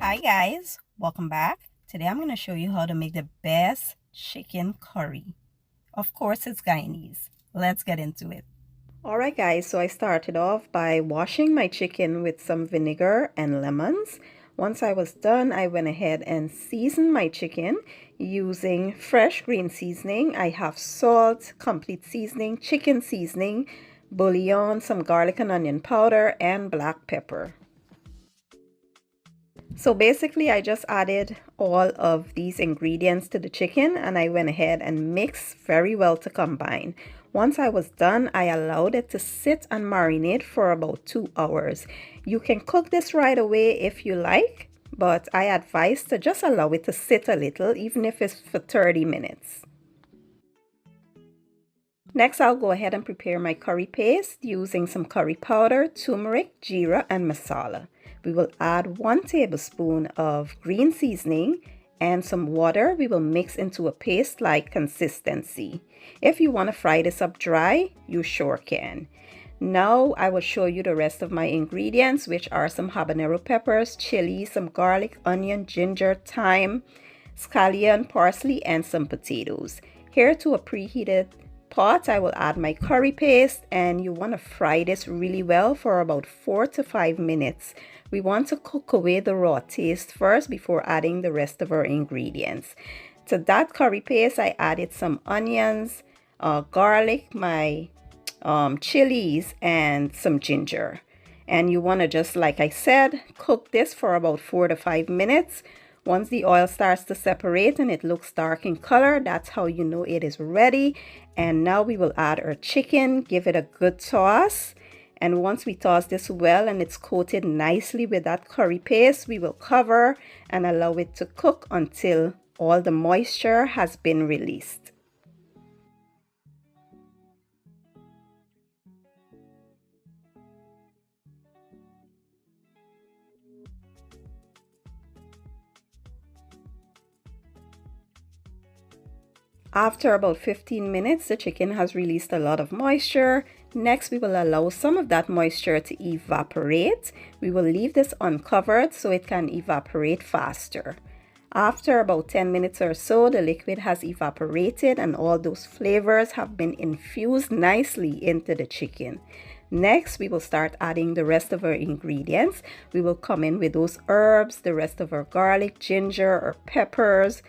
Hi guys, welcome back. Today I'm going to show you how to make the best chicken curry. Of course it's Guyanese. Let's get into it. Alright guys, so I started off by washing my chicken with some vinegar and lemons. Once I was done, I went ahead and seasoned my chicken using fresh green seasoning. I have salt, complete seasoning, chicken seasoning, bouillon, some garlic and onion powder, and black pepper. So basically I just added all of these ingredients to the chicken and I went ahead and mixed very well to combine. Once I was done, I allowed it to sit and marinate for about 2 hours. You can cook this right away if you like, but I advise to just allow it to sit a little, even if it's for 30 minutes. Next, I'll go ahead and prepare my curry paste using some curry powder, turmeric, geera, and masala. We will add 1 tablespoon of green seasoning and some water. We will mix into a paste-like consistency. If you want to fry this up dry, you sure can. Now I will show you the rest of my ingredients, which are some habanero peppers, chili, some garlic, onion, ginger, thyme, scallion, parsley, and some potatoes. Here to a preheated pot, I will add my curry paste, and you want to fry this really well for about 4 to 5 minutes. We want to cook away the raw taste first before adding the rest of our ingredients. To that curry paste, I added some onions, garlic, my chilies, and some ginger. And you want to just, like I said, cook this for about 4 to 5 minutes. Once the oil starts to separate and it looks dark in color, that's how you know it is ready. And now we will add our chicken, give it a good toss. And once we toss this well and it's coated nicely with that curry paste, we will cover and allow it to cook until all the moisture has been released. After about 15 minutes, the chicken has released a lot of moisture. Next, we will allow some of that moisture to evaporate. We will leave this uncovered so it can evaporate faster. After about 10 minutes or so, the liquid has evaporated and all those flavors have been infused nicely into the chicken. Next, we will start adding the rest of our ingredients. We will come in with those herbs, the rest of our garlic, ginger, or peppers.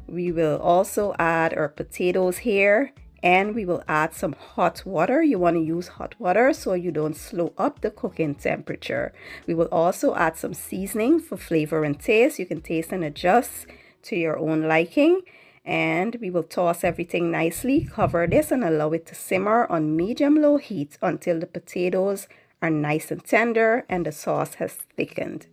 We will also add our potatoes here, and we will add some hot water. You want to use hot water so you don't slow up the cooking temperature. We will also add some seasoning for flavor and taste. You can taste and adjust to your own liking. And we will toss everything nicely, cover this, and allow it to simmer on medium-low heat until the potatoes are nice and tender and the sauce has thickened.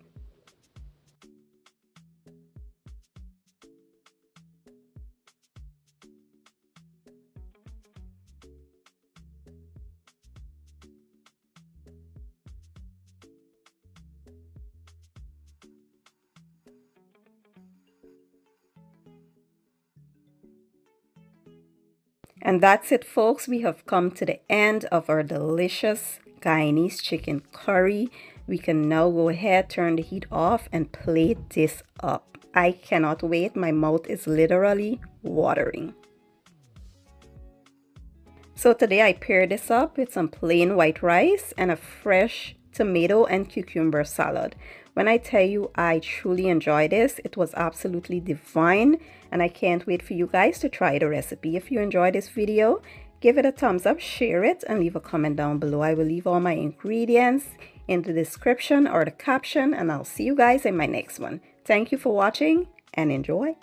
And that's it, folks. We have come to the end of our delicious Guyanese chicken curry. We can now go ahead, turn the heat off, and plate this up. I cannot wait. My mouth is literally watering. So today I paired this up with some plain white rice and a fresh tomato and cucumber salad. When I tell you I truly enjoy this, it was absolutely divine, and I can't wait for you guys to try the recipe. If you enjoyed this video, give it a thumbs up, share it, and leave a comment down below. I will leave all my ingredients in the description or the caption, and I'll see you guys in my next one. Thank you for watching and enjoy.